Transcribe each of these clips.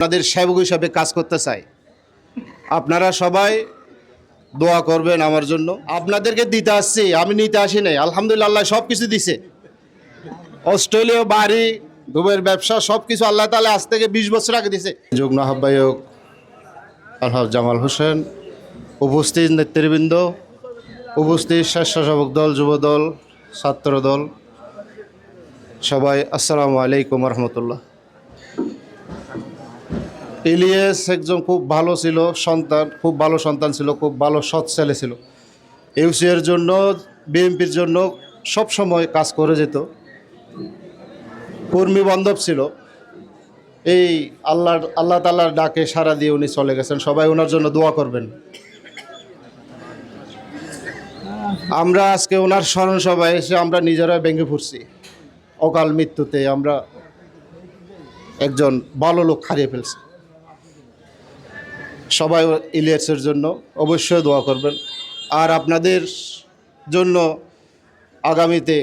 আপনাদের সেবক হিসাবে কাজ করতে চাই। আপনারা সবাই দোয়া করবেন আমার জন্য। আপনাদেরকে দিতে আসছি, আমি নিতে আসি নাই। আলহামদুলিল্লাহ, আল্লাহ সব কিছু দিছে। অস্ট্রেলীয় বাড়ি, দুবাইয়ের ব্যবসা সব কিছু আল্লাহ তাআলা আজ থেকে 20 বছর আগে দিছে। যুগ্ম আহ্বায়ক আলহাজ জামাল হোসেন, উপস্থিত নেতৃবৃন্দ, উপস্থিত স্বেচ্ছাসেবক দল, যুব দল, ছাত্র দল, সবাই আসসালামু আলাইকুম রহমতুল্লাহ। ইলিয়াস একজন খুব ভালো ছিল সন্তান, খুব ভালো সন্তান ছিল, খুব ভালো সৎ ছেলে ছিল। ইউসিএর জন্য, বিএনপির জন্য সব সময় কাজ করে যেত, কর্মী বান্ধব ছিল। এই আল্লাহ তাআলার ডাকে সাড়া দিয়ে উনি চলে গেছেন। সবাই ওনার জন্য দোয়া করবেন। আমরা আজকে ওনার স্মরণ সভায় এসে আমরা নিজেরা ভেঙে পড়ছি। অকাল মৃত্যুতে আমরা একজন ভালো লোক হারিয়ে ফেলছি। সবাই ইলিয়াসের জন্য অবশ্যই দোয়া করবেন। আর আপনাদের জন্য আগামীতে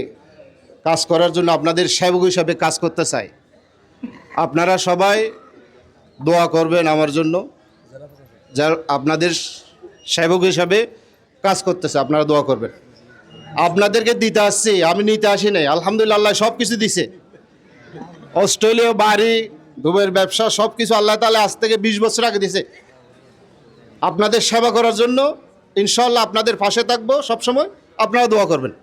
কাজ করার জন্য আপনাদের সেবক হিসাবে কাজ করতে চাই। আপনারা সবাই দোয়া করবেন আমার জন্য, যার আপনাদের সেবক হিসাবে কাজ করতেছে। আপনারা দোয়া করবেন। আপনাদেরকে দিতে আসছি, আমি নিতে আসি নাই। আলহামদুলিল্লাহ, আল্লাহ সব কিছু দিছে। অস্ট্রেলীয় বাড়ি, দুবাইয়ের ব্যবসা সব কিছু আল্লাহ তাআলা আজ থেকে 20 বছর আগে দিছে। আপনাদের সেবা করার জন্য ইনশাআল্লাহ আপনাদের পাশে থাকবো সবসময়। আপনারা দোয়া করবেন।